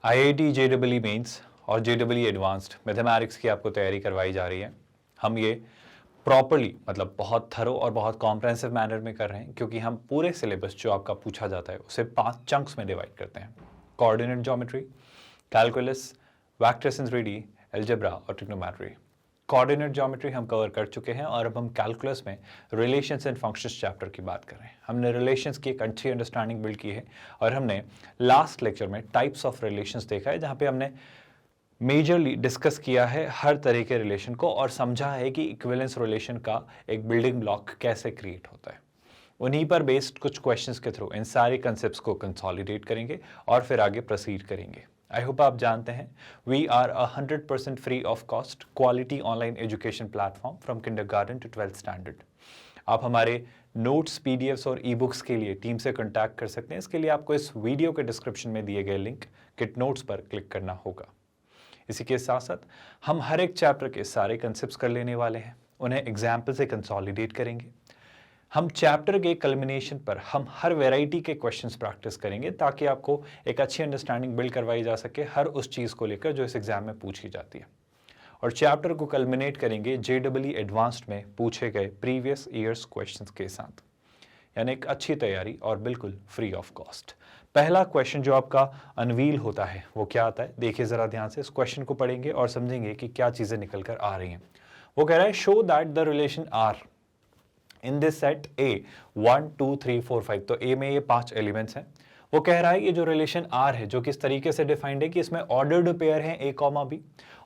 IIT JEE mains और JEE advanced mathematics की आपको तैयारी करवाई जा रही है। हम ये प्रॉपरली मतलब बहुत थरो और बहुत कॉम्प्रहेंसिव मैनर में कर रहे हैं, क्योंकि हम पूरे सिलेबस जो आपका पूछा जाता है उसे 5 चंक्स में डिवाइड करते हैं। Coordinate geometry, calculus, vectors in 3D, algebra और ट्रिग्नोमेट्री। कोऑर्डिनेट ज्योमेट्री हम कवर कर चुके हैं और अब हम कैलकुलस में रिलेशंस एंड फंक्शंस चैप्टर की बात कर रहे हैं। हमने रिलेशंस की एक अच्छी अंडरस्टैंडिंग बिल्ड की है और हमने लास्ट लेक्चर में टाइप्स ऑफ रिलेशंस देखा है, जहां पे हमने मेजरली डिस्कस किया है हर तरह के रिलेशन को और समझा है कि इक्विवेलेंस रिलेशन का एक बिल्डिंग ब्लॉक कैसे क्रिएट होता है। उन्हीं पर बेस्ड कुछ क्वेश्चंस के थ्रू इन सारे कंसेप्ट्स को कंसोलिडेट करेंगे और फिर आगे प्रोसीड करेंगे। आई होप आप जानते हैं we are 100% free of cost quality online education platform from kindergarten to 12th standard. आप हमारे नोट्स, पीडीएफ्स और ई बुक्स के लिए टीम से कॉन्टैक्ट कर सकते हैं। इसके लिए आपको इस वीडियो के डिस्क्रिप्शन में दिए गए लिंक किट नोट्स पर क्लिक करना होगा। इसी के साथ साथ हम हर एक चैप्टर के सारे कंसेप्ट्स कर लेने वाले हैं, उन्हें एग्जाम्पल से कंसोलिडेट करेंगे। हम चैप्टर के कल्मिनेशन पर हम हर वैरायटी के क्वेश्चंस प्रैक्टिस करेंगे, ताकि आपको एक अच्छी अंडरस्टैंडिंग बिल्ड करवाई जा सके हर उस चीज़ को लेकर जो इस एग्जाम में पूछी जाती है। और चैप्टर को कल्मिनेट करेंगे JEE एडवांस्ड में पूछे गए प्रीवियस ईयर्स क्वेश्चंस के साथ, यानी एक अच्छी तैयारी और बिल्कुल फ्री ऑफ कॉस्ट। पहला क्वेश्चन जो आपका अनवील होता है वो क्या आता है, देखिए जरा ध्यान से। इस क्वेश्चन को पढ़ेंगे और समझेंगे कि क्या चीजें निकल कर आ रही हैं। वो कह रहा है show that the relation are in this set A 1 2 3 4 5। तो A में ये 5 एलिमेंट्स हैं। वो कह रहा है ये जो रिलेशन R है जो किस तरीके से डिफाइंड है कि इसमें ऑर्डर्ड पेयर है A, B,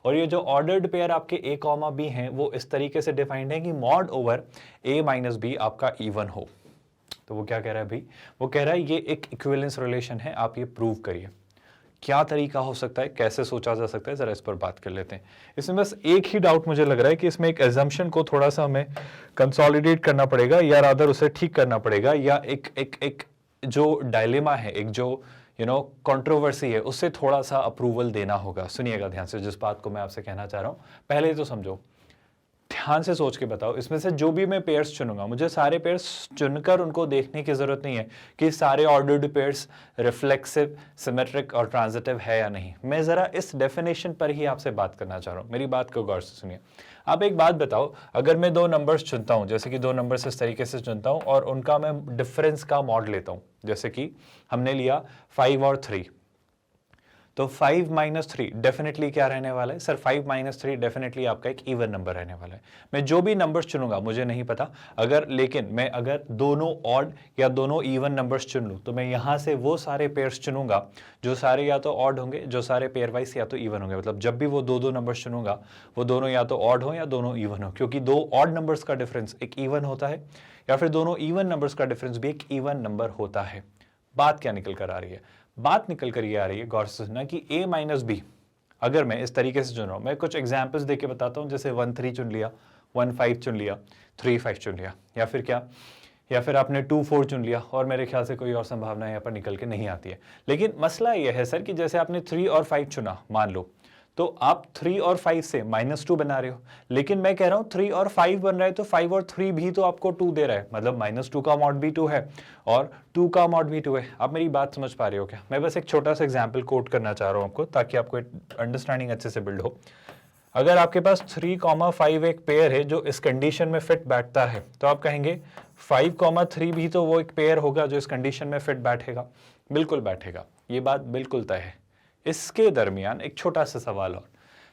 और ये जो ऑर्डर्ड पेयर आपके A, B हैं वो इस तरीके से डिफाइंड है कि mod over A minus B आपका इवन हो। तो वो क्या कह रहा है भाई, वो कह रहा है ये एक इक्विवेलेंस रिलेशन है, आप ये प्रूव करिए। क्या तरीका हो सकता है, कैसे सोचा जा सकता है, जरा इस पर बात कर लेते हैं। इसमें बस एक ही डाउट मुझे लग रहा है कि इसमें एक एजम्पशन को थोड़ा सा हमें कंसोलिडेट करना पड़ेगा या रादर उसे ठीक करना पड़ेगा, या एक जो डायलेमा है, एक जो कंट्रोवर्सी है, उससे थोड़ा सा अप्रूवल देना होगा। सुनिएगा ध्यान से जिस बात को मैं आपसे कहना चाह रहा हूं, पहले तो समझो, ध्यान से सोच के बताओ। इसमें से जो भी मैं पेयर्स चुनूंगा, मुझे सारे पेयर्स चुनकर उनको देखने की जरूरत नहीं है कि सारे ऑर्डर्ड पेयर्स रिफ्लेक्सिव, सिमेट्रिक और ट्रांजिटिव है या नहीं। मैं जरा इस डेफिनेशन पर ही आपसे बात करना चाह रहा हूं, मेरी बात को गौर से सुनिए। आप एक बात बताओ, अगर मैं 2 नंबर्स चुनता हूं, जैसे कि 2 नंबर्स इस तरीके से चुनता हूं और उनका मैं डिफरेंस का मॉड लेता हूं, जैसे कि हमने लिया 5 और 3, तो 5 माइनस 3 डेफिनेटली क्या रहने वाला है सर, 5 माइनस 3 डेफिनेटली आपका एक इवन नंबर रहने वाला है। मैं जो भी नंबर्स चुनूंगा मुझे नहीं पता, लेकिन मैं अगर दोनों ऑड या दोनों इवन नंबर्स चुन लूं, तो मैं यहां से वो सारे पेयर्स चुनूंगा जो सारे या तो ऑड होंगे, जो सारे पेयर वाइज या तो इवन होंगे। मतलब जब भी वो दो नंबर्स चुनूंगा वो दोनों या तो ऑड हो या दोनों इवन हो, क्योंकि 2 ऑड नंबर्स का डिफरेंस एक इवन होता है, या फिर दोनों इवन नंबर्स का डिफरेंस भी एक इवन नंबर होता है। बात क्या निकल कर आ रही है, बात निकल कर ये आ रही है, गौर से सुनना, कि A माइनस बी अगर मैं इस तरीके से चुन रहा हूं, मैं कुछ एग्जाम्पल्स देके बताता हूं, जैसे 1 3 चुन लिया, 1 5 चुन लिया, 3 5 चुन लिया, या फिर क्या, या फिर आपने 2 4 चुन लिया, और मेरे ख्याल से कोई और संभावना यहाँ पर निकल के नहीं आती है। लेकिन मसला यह है सर कि जैसे आपने 3 और 5 चुना, मान लो, तो आप 3 और 5 से -2 बना रहे हो, लेकिन मैं कह रहा हूं 3 और 5 बन रहा है तो 5 और 3 भी तो आपको 2 दे रहा है, मतलब -2 का मॉड भी 2 है और 2 का मॉड भी 2 है। आप मेरी बात समझ पा रहे हो क्या? मैं बस एक छोटा सा एग्जांपल कोट करना चाह रहा हूं आपको, ताकि आपको अंडरस्टैंडिंग अच्छे से बिल्ड हो। अगर आपके पास 3, 5 एक पेयर है जो इस कंडीशन में फिट बैठता है, तो आप कहेंगे 5, 3 भी तो वो एक पेयर होगा जो इस कंडीशन में फिट बैठेगा। बिल्कुल बैठेगा, ये बात बिल्कुल तय है। इसके दरमियान एक छोटा सा सवाल और,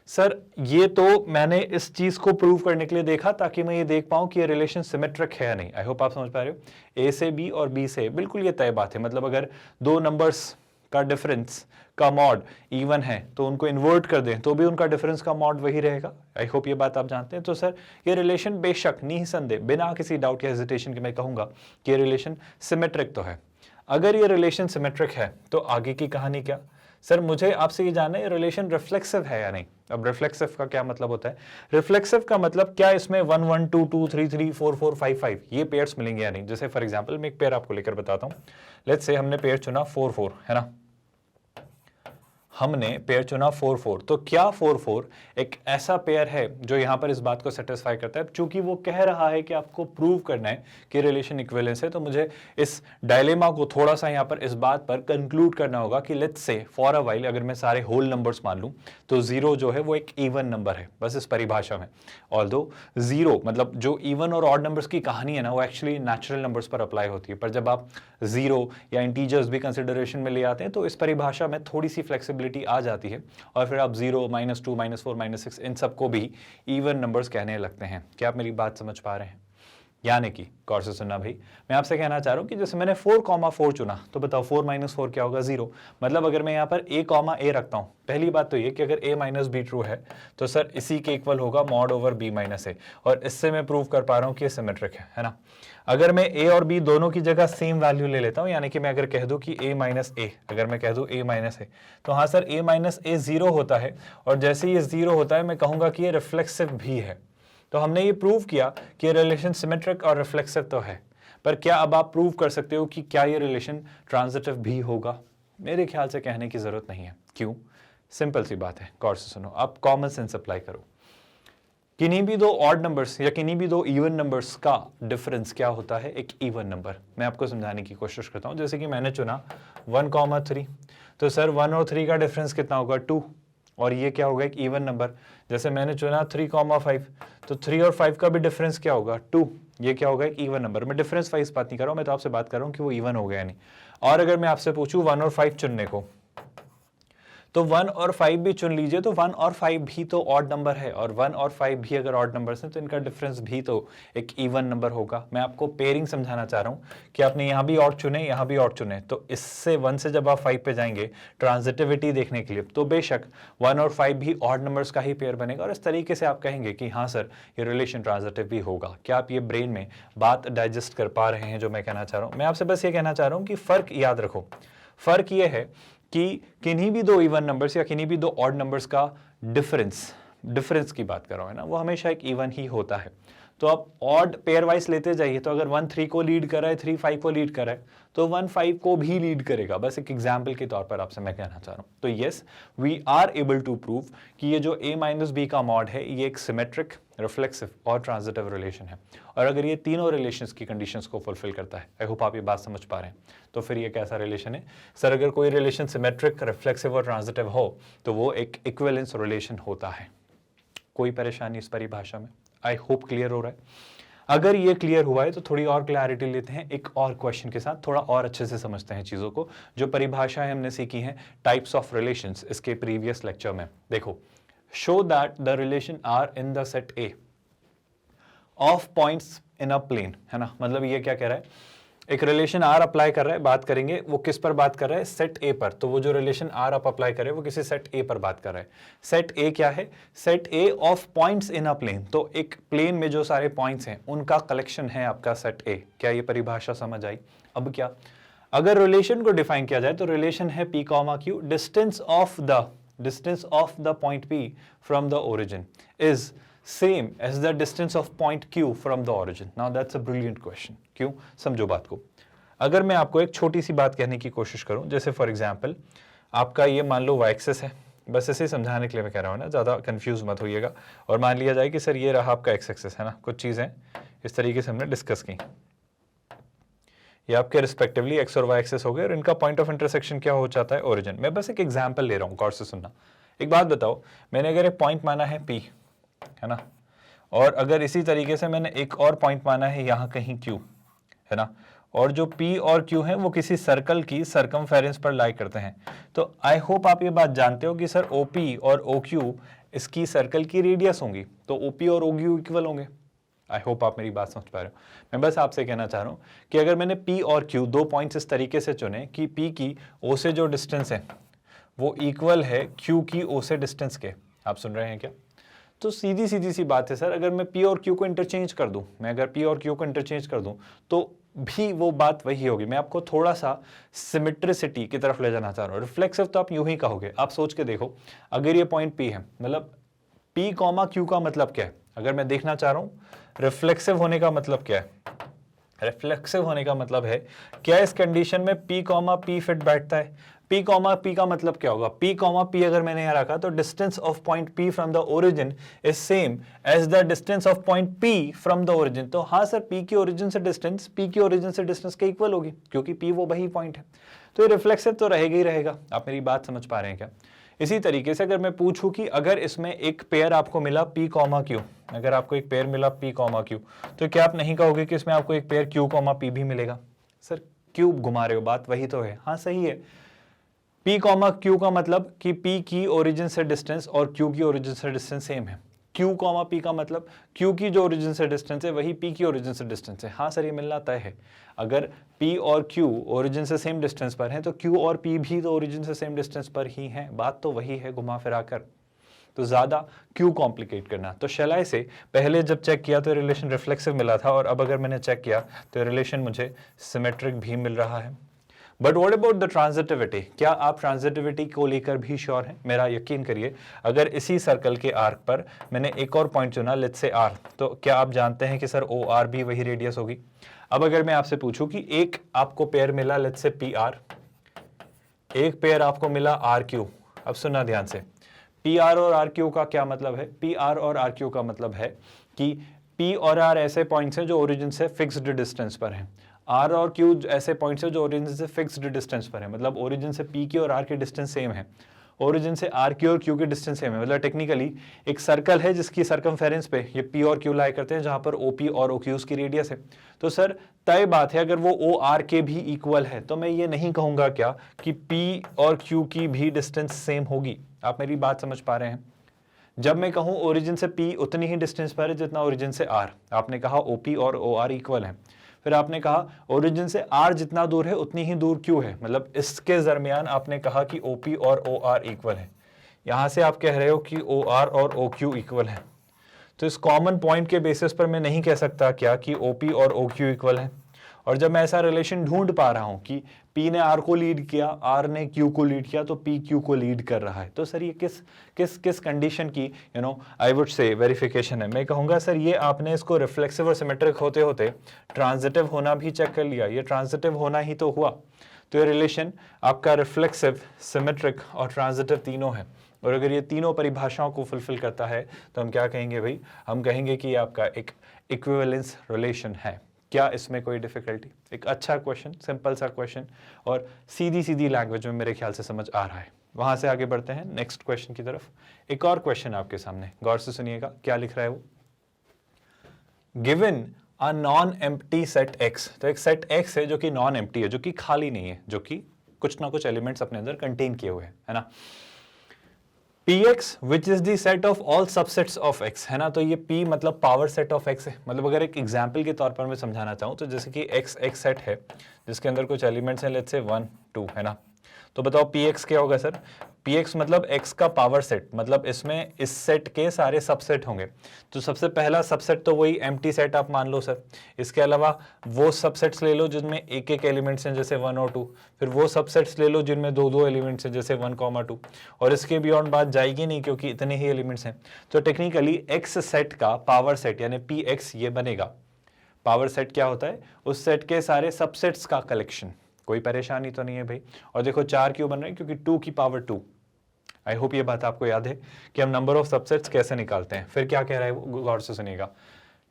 सर ये तो मैंने इस चीज को प्रूव करने के लिए देखा ताकि मैं ये देख पाऊं कि ये रिलेशन सिमेट्रिक है या नहीं। आई होप आप समझ पा रहे हो। A से B और B से, बिल्कुल ये तय बात है। मतलब अगर 2 नंबर्स का डिफरेंस का मॉड इवन है तो उनको इन्वर्ट कर दें तो भी उनका डिफरेंस का मॉड वही रहेगा। आई होप ये बात आप जानते हैं। तो सर ये रिलेशन बेशक निसंदेह बिना किसी डाउट या हेजिटेशन के मैं कहूंगा कि ये रिलेशन सिमेट्रिक तो है। अगर ये रिलेशन सिमेट्रिक है तो आगे की कहानी क्या? सर मुझे आपसे ये जानना है रिलेशन रिफ्लेक्सिव है या नहीं। अब रिफ्लेक्सिव का क्या मतलब होता है? रिफ्लेक्सिव का मतलब क्या इसमें 1 1 2 2 3 3 4 4 5 5 ये पेयर्स मिलेंगे या नहीं। जैसे फॉर एग्जांपल मैं एक पेयर आपको लेकर बताता हूं। लेट्स से हमने पेयर चुना 4 4, है ना। हमने पेयर चुना 4 4। तो क्या 4 4 एक ऐसा पेयर है जो यहाँ पर इस बात को सेटिस्फाई करता है? चूंकि वो कह रहा है कि आपको प्रूव करना है कि रिलेशन इक्विवेलेंस है, तो मुझे इस डायलेमा को थोड़ा सा यहाँ पर इस बात पर कंक्लूड करना होगा कि let's say for a while अगर मैं सारे होल नंबर्स मान लूँ तो 0 जो है वो एक इवन नंबर है, बस इस परिभाषा में। ऑल्दो 0 मतलब जो इवन और ऑड नंबर्स की कहानी है ना, वो एक्चुअली नेचुरल नंबर्स पर अप्लाई होती है, पर जब आप 0 या इंटीजर्स भी कंसिडरेशन में ले आते हैं तो इस परिभाषा में थोड़ी सी फ्लेक्सिबिलिटी आ जाती है और फिर आप 0 -2 -4 -6 इन सबको भी इवन नंबर्स कहने लगते हैं। क्या आप मेरी बात समझ पा रहे हैं? यानी कि गौर से सुनना भाई, मैं आपसे कहना चाह रहा हूं कि जैसे मैंने 4, 4 चुना, तो बताओ 4 - 4 क्या होगा? 0। मतलब अगर मैं यहाँ पर a, रखता हूं, पहली बात तो ये कि अगर a - b ट्रू है तो सर इसी के इक्वल होगा mod ओवर b - a, और इससे मैं प्रूव कर पा रहा हूं कि ये सिमेट्रिक है ना। अगर मैं a और b दोनों की जगह सेम वैल्यू ले लेता हूं, यानी कि मैं अगर कह दूं कि a - a, अगर मैं कह दूं a - a, तो हाँ सर a - a 0 होता है, और जैसे ही ये 0 होता है मैं कहूंगा कि ये रिफ्लेक्सिव भी है। तो हमने ये प्रूव किया कि रिलेशन सिमेट्रिक और रिफ्लेक्सिव तो है, पर क्या अब आप प्रूव कर सकते हो कि क्या ये रिलेशन ट्रांजिटिव भी होगा? मेरे ख्याल से कहने की जरूरत नहीं है। क्यों? सिंपल सी बात है, गौर से सुनो, आप कॉमन सेंस अप्लाई करो। किन्हीं भी दो ऑड नंबर्स या किन्हीं भी दो इवन नंबर्स का डिफरेंस क्या होता है? एक इवन नंबर। मैं आपको समझाने की कोशिश करता हूं। जैसे कि मैंने चुना 1, 3, तो सर 1 और 3 का डिफरेंस कितना होगा? 2, और ये क्या होगा? एक इवन नंबर। जैसे मैंने चुना 3, 5, तो 3 और 5 का भी डिफरेंस क्या होगा? 2, ये क्या होगा? एक इवन नंबर। मैं डिफरेंस वाइज बात नहीं कर रहा हूं, मैं तो आपसे बात कर रहा हूं कि वो इवन हो गया नहीं। और अगर मैं आपसे पूछूं 1 और 5 चुनने को, तो 1 और 5 भी चुन लीजिए, तो 1 और 5 भी तो ऑड नंबर है, और 1 और 5 भी अगर ऑड नंबर्स हैं तो इनका डिफरेंस भी तो एक इवन नंबर होगा। मैं आपको पेयरिंग समझाना चाह रहा हूं कि आपने यहां भी ऑड चुने, यहां भी ऑड चुने, तो इससे 1 से जब आप 5 पे जाएंगे ट्रांजिटिविटी देखने के लिए, तो बेशक 1 और 5 भी ऑड नंबर्स का ही पेयर बनेगा, और इस तरीके से आप कहेंगे कि हाँ सर ये रिलेशन ट्रांजिटिव भी होगा। क्या आप ये ब्रेन में बात डाइजेस्ट कर पा रहे हैं जो मैं कहना चाह रहा हूँ? मैं आपसे बस ये कहना चाह रहा हूँ कि फर्क याद रखो। फर्क ये है कि किन्हीं भी दो इवन नंबर्स या किन्हीं भी दो ऑड नंबर्स का डिफरेंस की बात कर रहा हूं ना, वो हमेशा एक इवन ही होता है। तो आप ऑड पेयर वाइज लेते जाइए, तो अगर 1 3 को लीड कर रहा है, 3 5 को लीड कर रहा है, तो 1 5 को भी लीड करेगा। बस एक एग्जाम्पल के तौर पर आपसे मैं कहना चाह रहा हूं। तो yes, we are able to prove कि ये जो a - b का मॉड है ये एक सिमेट्रिक, रिफ्लेक्सिव और ट्रांजिटिव रिलेशन है, और अगर ये तीनों रिलेशंस की कंडीशंस को फुलफिल करता है, आई होप आप ये बात समझ पा रहे हैं, तो फिर ये कैसा रिलेशन है? सर अगर कोई रिलेशन सिमेट्रिक, रिफ्लेक्सिव और ट्रांजिटिव हो तो वो एक इक्विवेलेंस रिलेशन होता है। कोई परेशानी इस परिभाषा में? आई होप क्लियर हो रहा है। अगर ये क्लियर हुआ है तो थोड़ी और क्लैरिटी लेते हैं एक और क्वेश्चन के साथ, थोड़ा और अच्छे से समझते हैं चीजों को। जो परिभाषाएं हमने सीखी हैं टाइप्स ऑफ रिलेशंस इसके प्रीवियस लेक्चर में, देखो, show that the relation are in the set A of points in a plane, है ना। मतलब ये क्या कह रहा है? एक रिलेशन आर अप्लाई कर रहा है, बात करेंगे वो किस पर बात कर रहा है? सेट ए पर। तो वो जो रिलेशन आर आप अप्लाई कर रहे हैं वो किसी सेट ए पर बात कर रहा है। सेट ए क्या है? Set A of points in a plane. तो एक प्लेन में जो सारे पॉइंट्स हैं उनका कलेक्शन है आपका सेट ए। क्या ये परिभाषा समझ आई? अब क्या, अगर रिलेशन को डिफाइन किया जाए तो रिलेशन है P, Q, distance of the point P from the origin is same as the distance of point Q from the origin. Now that's a brilliant question. क्यों? समझो बात को। अगर मैं आपको एक छोटी सी बात कहने की कोशिश करूं, जैसे फॉर एग्जांपल आपका ये मान लो y एक्सिस है, बस इसे समझाने के लिए मैं कह रहा हूं ना, ज़्यादा कंफ्यूज मत होइएगा, और मान लिया जाए कि सर ये रहा आपका x एक्सिस, है ना। कुछ चीज़ें इस तरीके से हमने डिस्कस की, ये आपके रिस्पेक्टिवली x और y एक्सिस हो गए, और इनका पॉइंट ऑफ इंटरसेक्शन क्या हो जाता है? ओरिजिन। मैं बस एक एग्जाम्पल ले रहा हूँ, गौर से सुनना। एक बात बताओ, मैंने अगर एक पॉइंट माना है P, है ना, और अगर इसी तरीके से मैंने एक और पॉइंट माना है यहाँ कहीं Q, है ना, और जो P और Q हैं वो किसी सर्कल की सरकमफेरेंस पर लाई करते हैं, तो आई होप आप ये बात जानते हो कि सर OP और OQ इसकी सर्कल की रेडियस होंगी, तो OP और OQ इक्वल होंगे। आई होप आप मेरी बात समझ पा रहे हो। मैं बस आपसे कहना चाह रहा हूँ कि अगर मैंने P और Q दो पॉइंट्स इस तरीके से चुने कि P की O से जो डिस्टेंस है वो इक्वल है Q की O से डिस्टेंस के, आप सुन रहे हैं क्या? तो सीधी सी बात है सर, अगर मैं P और Q को इंटरचेंज कर दूं, मैं अगर P और Q को इंटरचेंज कर दूं तो भी वो बात वही होगी। मैं आपको थोड़ा सा सिमेट्रिसिटी की तरफ ले जाना चाह रहा हूँ। रिफ्लेक्सिव तो आप यूं ही कहोगे, आप सोच के देखो, अगर ये पॉइंट P है, मतलब P, Q का मतलब क्या है? अगर मैं देखना चाह रहा हूँ रिफ्लेक्सिव होने का मतलब क्या है? रिफ्लेक्सिव होने का मतलब है क्या इस कंडीशन में P, P फिट बैठता है? P कॉमा P का मतलब क्या होगा? P कॉमा P अगर मैंने यहाँ रखा तो distance of point P from the origin is same as the distance of point P from the origin. तो हाँ सर, P की ओरिजिन से डिस्टेंस P की ओरिजिन से डिस्टेंस के इक्वल होगी, क्योंकि P वो वही पॉइंट है, तो ये रिफ्लेक्सिव तो रहेगा ही रहेगा। आप मेरी बात समझ पा रहे हैं क्या? इसी तरीके से अगर मैं पूछूं कि अगर इसमें एक पेयर आपको मिला P कॉमा Q, अगर आपको एक पेयर मिला P कॉमा Q, तो क्या आप नहीं कहोगे कि इसमें आपको एक पेयर Q कॉमा P भी मिलेगा? सर क्यों घुमा रहे हो, बात वही तो है। हाँ सही है, P कॉमा Q का मतलब कि P की ओरिजिन से डिस्टेंस और Q की ओरिजिन से डिस्टेंस सेम है। Q कॉमा P का मतलब Q की जो ओरिजिन से डिस्टेंस है वही P की ओरिजिन से डिस्टेंस है। हाँ सर, ये मिलना तय है। अगर P और Q ओरिजिन से सेम डिस्टेंस पर हैं तो Q और P भी तो ओरिजिन से सेम डिस्टेंस पर ही हैं। बात तो वही है, घुमा फिरा कर। तो ज़्यादा क्यों कॉम्प्लिकेट करना? तो शैलाई से पहले जब चेक किया तो रिलेशन रिफ्लेक्सिव मिला था, और अब अगर मैंने चेक किया तो रिलेशन मुझे सिमेट्रिक भी मिल रहा है। But what about the transitivity? क्या आप ट्रांजिटिविटी को लेकर भी श्योर हैं? मेरा यकीन करिए, अगर इसी सर्कल के आर्क पर मैंने एक और पॉइंट चुना, लेट्स से R, तो क्या आप जानते हैं कि सर OR भी वही रेडियस होगी? अब अगर मैं आपसे पूछूं कि एक आपको पेयर मिला लेट्स से PR, एक पेयर आपको मिला RQ, अब सुनना ध्यान से, PR और RQ का क्या मतलब है? PR और RQ का मतलब है कि P और R ऐसे पॉइंट्स हैं जो ओरिजिन से फिक्स्ड डिस्टेंस पर हैं, R और Q ऐसे पॉइंट्स हैं जो ओरिजिन से फिक्स्ड डिस्टेंस पर है, मतलब ओरिजिन से P की और R की डिस्टेंस सेम है, ओरिजिन से R की और Q की डिस्टेंस सेम है। मतलब टेक्निकली एक सर्कल है जिसकी सर्कमफेरेंस पे ये P और Q लाई करते हैं, जहां पर OP और OQ की रेडियस है। तो सर तय बात है, अगर वो OR के भी इक्वल है तो मैं ये नहीं कहूंगा क्या कि P और Q की भी डिस्टेंस सेम होगी? आप मेरी बात समझ पा रहे हैं? जब मैं कहूं ओरिजिन से P उतनी ही डिस्टेंस पर है जितना ओरिजिन से R, आपने कहा OP और OR इक्वल है। फिर आपने कहा ओरिजिन से R जितना दूर है उतनी ही दूर Q है, मतलब इसके दरमियान आपने कहा कि OP और OR इक्वल है। यहां से आप कह रहे हो कि OR और OQ इक्वल है, तो इस कॉमन पॉइंट के बेसिस पर मैं नहीं कह सकता क्या कि OP और OQ इक्वल है। और जब मैं ऐसा रिलेशन ढूंढ पा रहा हूं कि P ने R को लीड किया, R ने Q को लीड किया, तो P Q को लीड कर रहा है, तो सर ये किस किस किस कंडीशन की आई वुड से वेरिफिकेशन है? मैं कहूंगा सर ये आपने इसको रिफ्लेक्सिव और सिमेट्रिक होते होते ट्रांजिटिव होना भी चेक कर लिया, ये ट्रांजिटिव होना ही तो हुआ। तो ये रिलेशन आपका रिफ्लेक्सिव, सिमेट्रिक और ट्रांजिटिव तीनों है, और अगर ये तीनों परिभाषाओं को फुलफिल करता है तो हम क्या कहेंगे भाई? हम कहेंगे कि ये आपका एक इक्विवेलेंस रिलेशन है। क्या इसमें कोई डिफिकल्टी? एक अच्छा क्वेश्चन, सिंपल सा क्वेश्चन, और सीधी सीधी लैंग्वेज में मेरे ख्याल से समझ आ रहा है। वहां से आगे बढ़ते हैं नेक्स्ट क्वेश्चन की तरफ। एक और क्वेश्चन आपके सामने, गौर से सुनिएगा क्या लिख रहा है वो। Given a non empty set X, तो एक सेट X है जो कि नॉन एम्प्टी है, जो कि खाली नहीं है, जो कि कुछ ना कुछ एलिमेंट्स अपने अंदर कंटेन किए हुए हैं, है ना। Px which is the set of all subsets of X, है ना। तो ये P मतलब पावर सेट ऑफ X है। मतलब अगर एक एग्जाम्पल के तौर पर मैं समझाना चाहूँ तो जैसे कि X सेट है जिसके अंदर कुछ एलिमेंट्स हैं, लेट्स से 1 2, है ना। तो बताओ Px क्या होगा सर? Px मतलब X का पावर सेट, मतलब इसमें इस सेट के सारे सबसेट होंगे। तो सबसे पहला सबसेट तो वही एम्प्टी सेट आप मान लो सर। इसके अलावा वो सबसेट्स ले लो जिनमें एक एक एलिमेंट्स हैं जैसे 1 और 2, फिर वो सबसेट्स ले लो जिनमें दो दो एलिमेंट्स हैं जैसे 1, 2, और इसके बियॉन्ड बात जाएगी नहीं क्योंकि इतने ही एलिमेंट्स हैं। तो टेक्निकली X सेट का पावर सेट यानी Px ये बनेगा। पावर सेट क्या होता है? उस सेट के सारे सबसेट्स का कलेक्शन। कोई परेशानी तो नहीं है भाई? और देखो 4 क्यों बन रहे हैं? क्योंकि 2 की पावर 2। आई होप ये बात आपको याद है कि हम नंबर ऑफ सबसेट्स कैसे निकालते हैं। फिर क्या कह रहा है वो, गौर से सुनिएगा।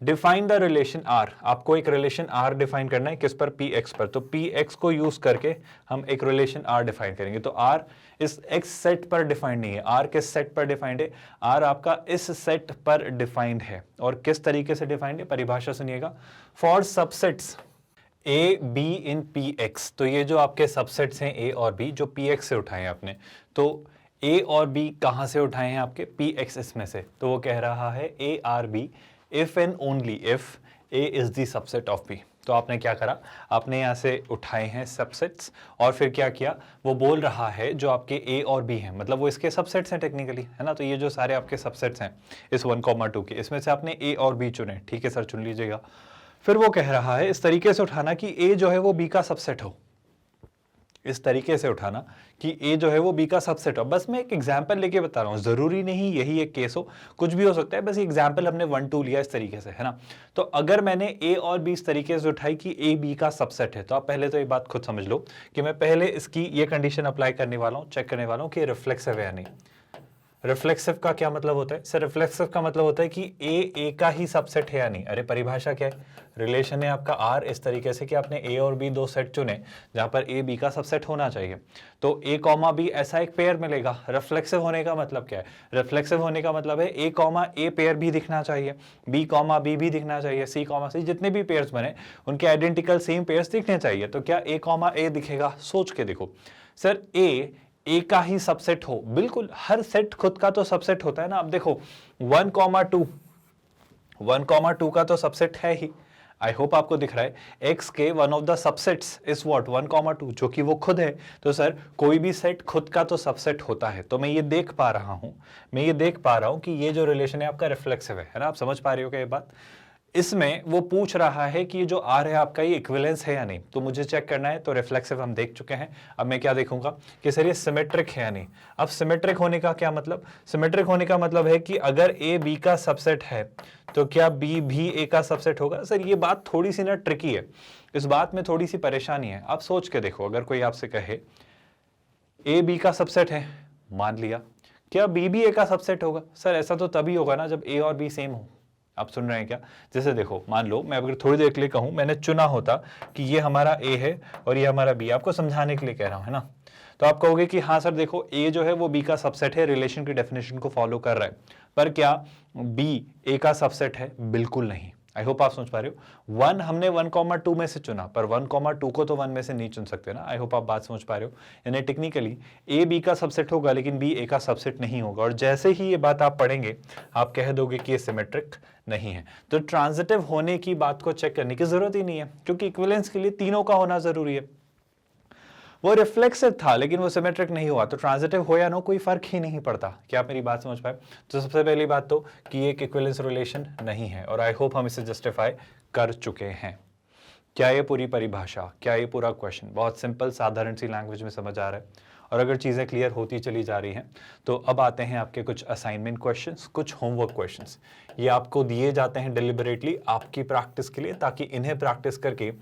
डिफाइन द रिलेशन R, आपको एक रिलेशन R डिफाइन करना है, किस पर? Px पर। तो Px को यूज करके हम एक रिलेशन R डिफाइन करेंगे। तो R इस X सेट पर डिफाइंड नहीं है, R किस सेट पर डिफाइंड है? R आपका इस सेट पर डिफाइंड है। और किस तरीके से डिफाइंड है? परिभाषा सुनिएगा। For subsets A B in Px, तो ये जो आपके सबसेट्स हैं A और B जो Px से उठाए हैं आपने, तो A और B कहां से उठाए हैं? आपके Px इसमें से। तो वो कह रहा है A R B if and only if A is the subset of B। तो आपने क्या करा? आपने यहाँ से उठाए हैं सबसेट्स और फिर क्या किया? वो बोल रहा है जो आपके A और B हैं, मतलब वो इसके सबसेट्स हैं टेक्निकली, है ना। तो ये जो सारे आपके सबसेट्स हैं इस 1, 2 के, इसमें से आपने A और B चुने। ठीक है सर, चुन लीजिएगा। फिर वो कह रहा है इस तरीके से उठाना कि A जो है वो B का सबसेट हो। इस तरीके से उठाना कि ए जो है वो बी का सबसेट हो। बस मैं एक एग्जांपल लेके बता रहा हूँ, जरूरी नहीं यही एक केस हो, कुछ भी हो सकता है, बस एग्जांपल हमने 1 2 लिया इस तरीके से, है ना। तो अगर मैंने ए और बी इस तरीके से उठाई कि ए बी का सबसेट है, तो आप पहले तो ये बात खुद समझ लो कि मैं पहले इसकी ये कंडीशन अप्लाई करने वाला हूँ, चेक करने वाला हूँ कि रिफ्लेक्सिव है या नहीं। रिफ्लेक्सिव का क्या मतलब होता है सर? रिफ्लेक्सिव का मतलब होता है कि ए का ही सबसेट है या नहीं। अरे परिभाषा क्या है? रिलेशन है आपका आर इस तरीके से कि आपने ए और बी दो सेट चुने जहां पर ए बी का सबसेट होना चाहिए, तो ए कॉमा बी ऐसा एक पेयर मिलेगा। रिफ्लेक्सिव होने का मतलब क्या है? रिफ्लेक्सिव होने का मतलब है ए कॉमा ए पेयर भी दिखना चाहिए, बी कॉमा बी भी दिखना चाहिए, सी कॉमा सी, जितने भी पेयर्स बने उनके आइडेंटिकल सेम पेयर्स दिखने चाहिए। तो क्या ए कॉमा ए दिखेगा? सोच के देखो सर, ए का ही सबसेट हो, बिल्कुल हर सेट खुद का तो सबसेट होता है ना। अब देखो 1 2 का तो सबसेट है ही, आई होप आपको दिख रहा है। x के one of the subsets is what 1 2, जो कि वो खुद है। तो सर कोई भी सेट खुद का तो सबसेट होता है, तो मैं ये देख पा रहा हूं कि ये जो रिलेशन है आपका रिफ्लेक्सिव है ना। आप समझ पा रहे हो क्या ये बात? इसमें वो पूछ रहा है कि ये जो आर है आपका ये इक्विवेलेंस है या नहीं, तो मुझे चेक करना है। तो रिफ्लेक्सिव हम देख चुके हैं, अब मैं क्या देखूंगा कि सर ये सिमेट्रिक है या नहीं। अब सिमेट्रिक होने का क्या मतलब? सिमेट्रिक होने का मतलब है कि अगर ए बी का सबसेट है तो क्या बी भी ए का सबसेट होगा। सर ये बात थोड़ी सी ना ट्रिकी है, इस बात में थोड़ी सी परेशानी है। आप सोच के देखो, अगर कोई आपसे कहे ए बी का सबसेट है, मान लिया, क्या बी भी ए का सबसेट होगा? सर ऐसा तो तभी होगा ना जब ए और बी सेम हो। आप सुन रहे हैं क्या? जैसे देखो, मान लो मैं अगर थोड़ी देर के लिए कहूं, मैंने चुना होता कि ये हमारा ए है और ये हमारा बी, आपको समझाने के लिए कह रहा हूं, है ना। तो आप कहोगे कि हाँ सर देखो, ए जो है वो बी का सबसेट है, रिलेशन की डेफिनेशन को फॉलो कर रहा है, पर क्या बी ए का सबसेट है? बिल्कुल नहीं। आई होप आप समझ पा रहे हो। 1 हमने 1 2 में से चुना, पर 1 2 को तो 1 में से नहीं चुन सकते ना। आई होप आप बात समझ पा रहे हो। यानी टेक्निकली ए बी का सबसेट होगा लेकिन बी ए का सबसेट नहीं होगा, और जैसे ही ये बात आप पढ़ेंगे आप कह दोगे कि ये सिमेट्रिक नहीं है। तो ट्रांजिटिव होने की बात को चेक करने की जरूरत ही नहीं है, क्योंकि इक्विवेलेंस के लिए तीनों का होना जरूरी है। वो रिफ्लेक्सिव था लेकिन वो सिमेट्रिक नहीं हुआ, तो ट्रांजिटिव हो या नो कोई फर्क ही नहीं पड़ता। क्या आप मेरी बात समझ पाए? तो सबसे पहली बात तो कि ये एक इक्विवेलेंस रिलेशन नहीं है, और आई होप हम इसे जस्टिफाई कर चुके हैं। क्या ये पूरी परिभाषा, क्या ये पूरा क्वेश्चन बहुत सिंपल साधारण सी लैंग्वेज में समझ आ रहा है? और अगर चीज़ें क्लियर होती चली जा रही हैं तो अब आते हैं आपके कुछ असाइनमेंट क्वेश्चंस, कुछ होमवर्क क्वेश्चंस। ये आपको दिए जाते हैं डिलिबरेटली आपकी प्रैक्टिस के लिए, ताकि इन्हें प्रैक्टिस करके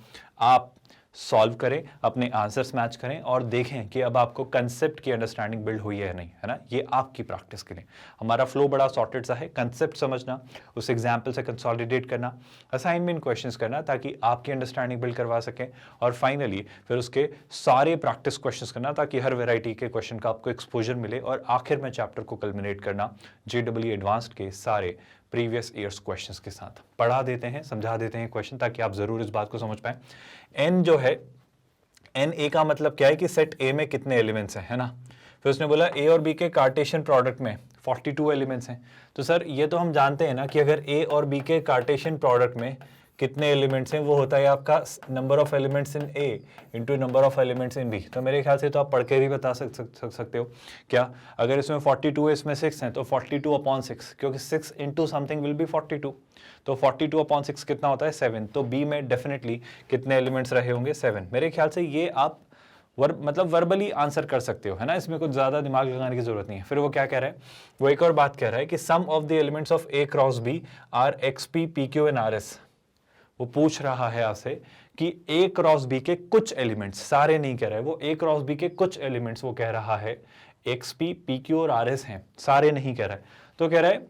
आप सॉल्व करें, अपने आंसर्स मैच करें और देखें कि अब आपको कंसेप्ट की अंडरस्टैंडिंग बिल्ड हुई है या नहीं, है ना। ये आपकी प्रैक्टिस के लिए। हमारा फ्लो बड़ा सॉर्टेड सा है, कंसेप्ट समझना, उस एग्जाम्पल से कंसोलिडेट करना, असाइनमेंट क्वेश्चंस करना ताकि आपकी अंडरस्टैंडिंग बिल्ड करवा सकें, और फाइनली फिर उसके सारे प्रैक्टिस क्वेश्चंस करना ताकि हर वेराइटी के क्वेश्चन का आपको एक्सपोजर मिले, और आखिर में चैप्टर को कल्मिनेट करना JEE एडवांस्ड के सारे प्रीवियस ईयर्स क्वेश्चंस के साथ। पढ़ा देते हैं, समझा देते हैं क्वेश्चन, ताकि आप जरूर इस बात को समझ पाएं। एन जो है, एन ए का मतलब क्या है कि सेट ए में कितने एलिमेंट्स हैं, है ना। फिर उसने बोला ए और बी के कार्टेशियन प्रोडक्ट में 42 एलिमेंट्स हैं। तो सर ये तो हम जानते हैं ना कि अगर ए और बी के कार्टेशियन प्रोडक्ट में कितने एलिमेंट्स हैं, वो होता है आपका number of elements in A into number of elements in B. तो मेरे ख्याल से तो आप पढ़ के भी बता सकते हो। क्या अगर इसमें 42 है, इसमें 6 हैं, तो 42/6, क्योंकि 6 इंटू समथिंग विल बी 42, तो 42/6 कितना होता है? 7। तो बी में डेफिनेटली कितने एलिमेंट्स रहे होंगे? 7। मेरे ख्याल से ये आप मतलब वर्बली आंसर कर सकते हो, है ना। इसमें कुछ ज्यादा दिमाग लगाने की जरूरत नहीं है। फिर वो क्या कह रहा है? वो एक और बात कह रहा है कि sum of the elements of A cross B are XP PQ and RS। वो पूछ रहा है आपसे कि ए क्रॉस बी के कुछ एलिमेंट्स, सारे नहीं कह रहा है वो, ए क्रॉस बी के कुछ एलिमेंट्स वो कह रहा है XP PQ और RS हैं, सारे नहीं कह रहा है। तो कह रहा है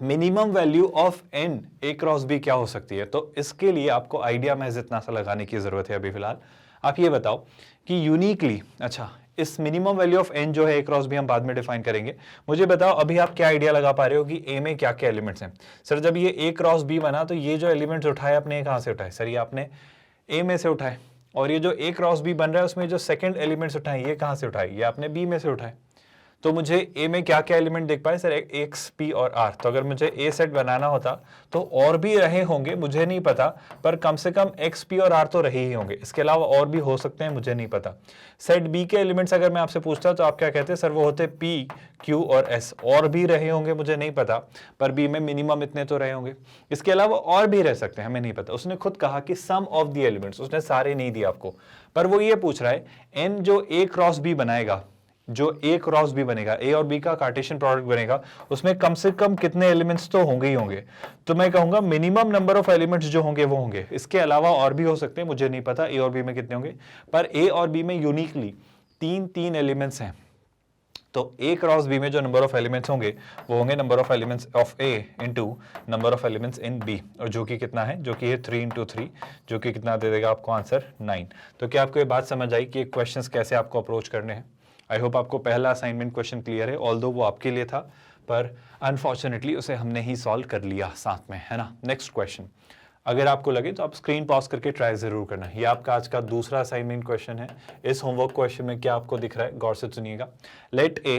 minimum value of n A cross B क्या हो सकती है। तो इसके लिए आपको आइडिया महज इतना सा लगाने की जरूरत है अभी फिलहाल। आप ये बताओ कि यूनिकली, अच्छा इस मिनिमम वैल्यू ऑफ n जो है ए क्रॉस बी हम बाद में डिफाइन करेंगे। मुझे बताओ अभी आप क्या आइडिया लगा पा रहे हो कि ए में क्या क्या एलिमेंट्स हैं। सर जब ये ए क्रॉस बी बना तो ये जो एलिमेंट्स उठाए आपने कहां से उठाए? सर ये आपने ए में से उठाए, और ये जो ए क्रॉस बी बन रहा है उसमें जो सेकंड एलिमेंट्स उठाए ये कहां से उठाए? ये आपने बी में से उठाए। तो मुझे ए में क्या क्या एलिमेंट देख पाए सर, एक्स, पी और आर। तो अगर मुझे ए सेट बनाना होता तो और भी रहे होंगे, मुझे नहीं पता, पर कम से कम एक्स, पी और आर तो रहे ही होंगे। इसके अलावा और भी हो सकते हैं, मुझे नहीं पता। सेट बी के एलिमेंट्स अगर मैं आपसे पूछता तो आप क्या कहते हैं सर, वो होते पी, क्यू और एस। और भी रहे होंगे, मुझे नहीं पता, पर बी में मिनिमम इतने तो रहे होंगे। इसके अलावा और भी रह सकते हैं, हमें नहीं पता। उसने खुद कहा कि सम ऑफ द एलिमेंट्स, उसने सारे नहीं दिए आपको, पर वो ये पूछ रहा है एन जो ए क्रॉस बी बनाएगा, जो ए क्रॉस बी बनेगा, ए और बी का कार्टेशियन प्रोडक्ट बनेगा, उसमें कम से कम कितने एलिमेंट्स तो होंगे ही होंगे। तो मैं कहूंगा मिनिमम नंबर ऑफ एलिमेंट्स जो होंगे वो होंगे। इसके अलावा और भी हो सकते हैं, मुझे नहीं पता ए और बी में कितने होंगे, पर ए और बी में यूनिकली तीन एलिमेंट्स हैं। तो ए क्रॉस बी में जो नंबर ऑफ एलिमेंट्स होंगे वो होंगे number of elements of A into number of elements in B, और जो कि कितना है, जो कि है 3 × 3, जो कि कितना दे देगा आपको आंसर 9। तो क्या आपको ये बात समझ आई कि क्वेश्चंस कैसे आपको अप्रोच करने हैं? आई होप आपको पहला असाइनमेंट क्वेश्चन क्लियर है, ऑल्दो वो आपके लिए था, पर अनफॉर्चुनेटली उसे हमने ही सॉल्व कर लिया साथ में, है ना। नेक्स्ट क्वेश्चन, अगर आपको लगे तो आप स्क्रीन पॉज करके ट्राई जरूर करना। ये आपका आज का दूसरा असाइनमेंट क्वेश्चन है। इस होमवर्क क्वेश्चन में क्या आपको दिख रहा है, गौर से सुनिएगा। लेट ए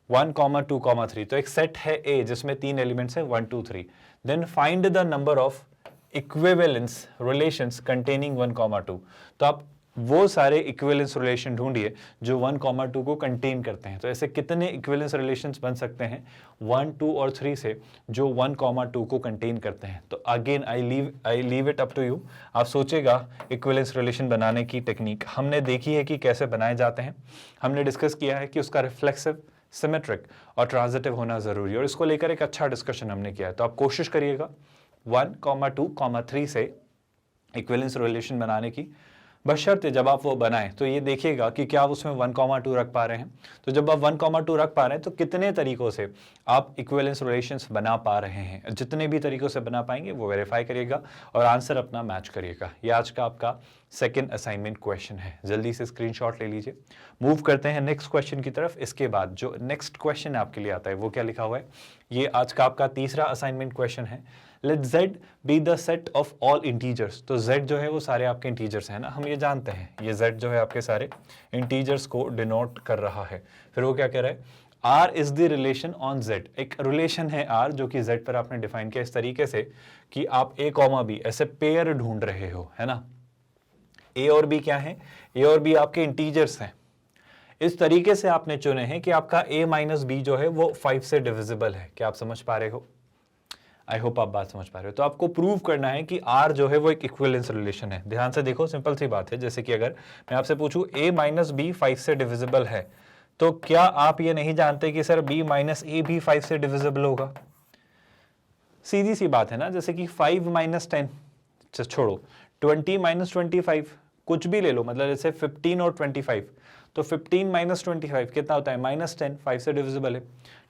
1, 2, 3, तो एक सेट है ए जिसमें 3 एलिमेंट्स है 1, 2, 3। Then find the number of equivalence relations containing 1, 2। तो आप वो सारे इक्विवेलेंस रिलेशन ढूंढिए जो 1, 2 को कंटेन करते हैं। तो ऐसे कितने इक्विवेलेंस रिलेशंस बन सकते हैं 1, 2 और 3 से जो 1, 2 को कंटेन करते हैं? तो again I leave it up to you. आप सोचेगा इक्विवेलेंस रिलेशन बनाने की टेक्निक हमने देखी है कि कैसे बनाए जाते हैं। हमने डिस्कस किया है कि उसका रिफ्लेक्सिव, सिमेट्रिक और ट्रांजिटिव होना जरूरी है, और इसको लेकर एक अच्छा डिस्कशन हमने किया है। तो आप कोशिश करिएगा 1, 2, 3 से इक्विवेलेंस रिलेशन बनाने की, बशर्ते जब आप वो बनाएं तो ये देखिएगा कि क्या आप उसमें 1, 2 रख पा रहे हैं। तो जब आप 1, 2 रख पा रहे हैं तो कितने तरीकों से आप इक्विवेलेंस रिलेशंस बना पा रहे हैं। जितने भी तरीकों से बना पाएंगे वो वेरीफाई करिएगा और आंसर अपना मैच करिएगा। ये आज का आपका सेकंड असाइनमेंट क्वेश्चन है। जल्दी से स्क्रीनशॉट ले लीजिए। मूव करते हैं नेक्स्ट क्वेश्चन की तरफ। इसके बाद जो नेक्स्ट क्वेश्चन आपके लिए आता है वो क्या लिखा हुआ है, ये आज का आपका तीसरा असाइनमेंट क्वेश्चन है। Let z be the set of all integers. तो z जो है वो सारे आपके इंटीजर्स हैं ना, हम ये जानते हैं। ये z जो है आपके सारे इंटीजर्स को डिनोट कर रहा है। फिर वो क्या कह रहा है, r is the relation on z। एक रिलेशन है r जो कि z पर आपने डिफाइन किया इस तरीके से कि आप a, b ऐसे पेयर ढूंढ रहे हो, है ना। a और b क्या है, a और b आपके इंटीजर्स हैं। इस तरीके से आपने चुने हैं कि आपका a - b जो है वो 5 से डिविजिबल है। क्या आप समझ पा रहे हो? आई होप आप बात समझ पा रहे हो। तो आपको प्रूव करना है कि R जो है वो एक इक्विवेलेंस रिलेशन है। ध्यान से देखो, सिंपल सी बात है। जैसे कि अगर मैं आपसे पूछूं a - b 5 से डिविजिबल है, तो क्या आप ये नहीं जानते कि सर b - a भी 5 से डिविजिबल होगा? सीधी सी बात है ना। जैसे कि 5 - 10 छोड़ो, 20 - 25 कुछ भी ले लो, मतलब जैसे 15 और 25, तो 15 - 25 कितना होता है, -10, 5 से डिविजिबल है।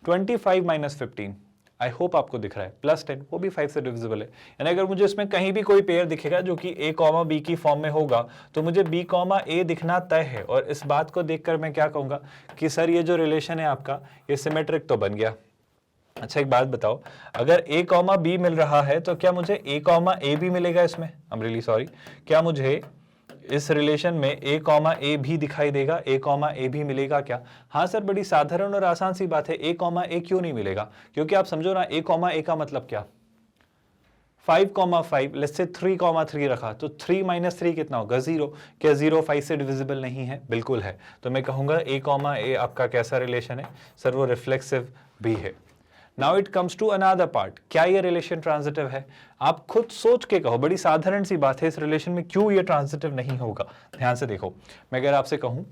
25 - 15, आई होप आपको दिख रहा है, +10, वो भी 5 से डिविजिबल है। यानी अगर मुझे इसमें कहीं भी कोई पेयर दिखेगा जो कि a, b की फॉर्म में होगा, तो मुझे b, a दिखना तय है। और इस बात को देखकर मैं क्या कहूंगा कि सर ये जो रिलेशन है आपका ये सिमेट्रिक तो बन गया। अच्छा एक बात बताओ, अगर a, b मिल रहा है तो क्या मुझे a, a भी मिलेगा इसमें? आई एम रियली सॉरी, क्या मुझे इस रिलेशन में a, a भी दिखाई देगा? a, a भी मिलेगा क्या? हाँ सर, बड़ी साधारण और आसान सी बात है। a, a क्यों नहीं मिलेगा? क्योंकि आप समझो ना, a, a का मतलब क्या, 5, 5, लेट्स से 3, 3 रखा, तो 3 - 3 कितना होगा, 0। क्या 0 5 से डिविजिबल नहीं है? बिल्कुल है। तो मैं कहूंगा a, a आपका कैसा रिलेशन है सर, वो रिफ्लेक्सिव भी है। Now it comes to another part, क्या ये रिलेशन ट्रांजिटिव है? आप खुद सोच के कहो, बड़ी साधारण सी बात है, इस रिलेशन में क्यों ये ट्रांजिटिव नहीं होगा? ध्यान से देखो, मैं अगर आपसे कहूं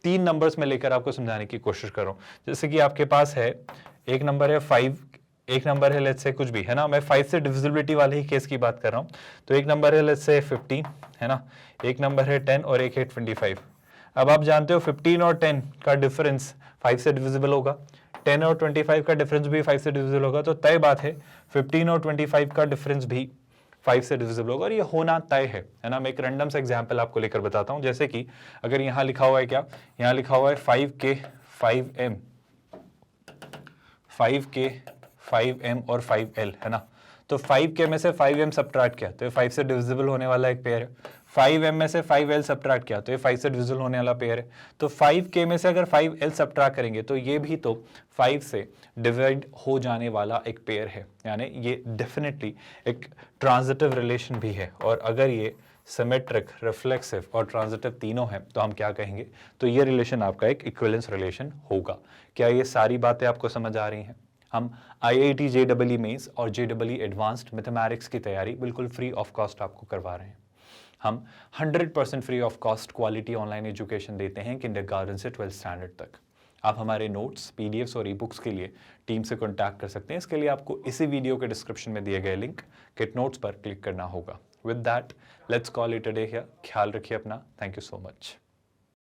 3 नंबर्स में लेकर आपको समझाने की कोशिश कर रहा हूं। जैसे कि आपके पास है एक नंबर है 5, एक नंबर है लेट्स से कुछ भी, है ना। मैं 5 से डिविजिबिलिटी वाले ही केस की बात कर रहा हूं। तो एक नंबर है लेट्स से 15, है ना, एक नंबर है 10 और एक है 25। अब आप जानते हो 15 और 10 का डिफरेंस 5 से डिविजिबल होगा, 10 और 25 का डिफरेंस भी 5 से डिविजिबल होगा। तो तय बात है 15 और 25 का डिफरेंस भी 5 से डिविजिबल होगा, और ये होना तय है ना। मैं एक रैंडम सा एग्जांपल आपको लेकर बताता हूं। जैसे कि अगर यहाँ लिखा हुआ है, क्या यहाँ लिखा हुआ है 5k 5m, 5k 5m और 5l, है ना। तो 5k में से 5m सब्ट्रैक्ट किया तो 5 से डिविजिबल होने वाला एक पेयर है। 5m में से 5l सब्ट्रैक्ट किया तो ये 5 से डिविजिबल होने वाला पेयर है। तो 5k में से अगर 5l सब्ट्रैक्ट करेंगे तो ये भी तो 5 से डिवाइड हो जाने वाला एक पेयर है, यानी ये डेफिनेटली एक ट्रांजिटिव रिलेशन भी है। और अगर ये सिमेट्रिक, रिफ्लेक्सिव और ट्रांजिटिव तीनों हैं तो हम क्या कहेंगे, तो ये रिलेशन आपका एक इक्विवेलेंस रिलेशन होगा। क्या ये सारी बातें आपको समझ आ रही हैं? हम IIT JEE मेंस और JEE एडवांस्ड मैथमेटिक्स की तैयारी बिल्कुल फ्री ऑफ कॉस्ट आपको करवा रहे हैं। हम 100% free of cost quality online education देते हैं किंडरगार्टन से 12th स्टैंडर्ड तक। आप हमारे नोट्स, PDFs और ई-बुक्स के लिए टीम से कॉन्टैक्ट कर सकते हैं। इसके लिए आपको इसी वीडियो के डिस्क्रिप्शन में दिए गए लिंक किट नोट्स पर क्लिक करना होगा। With that let's call it a day here. ख्याल रखिए अपना। Thank you so much.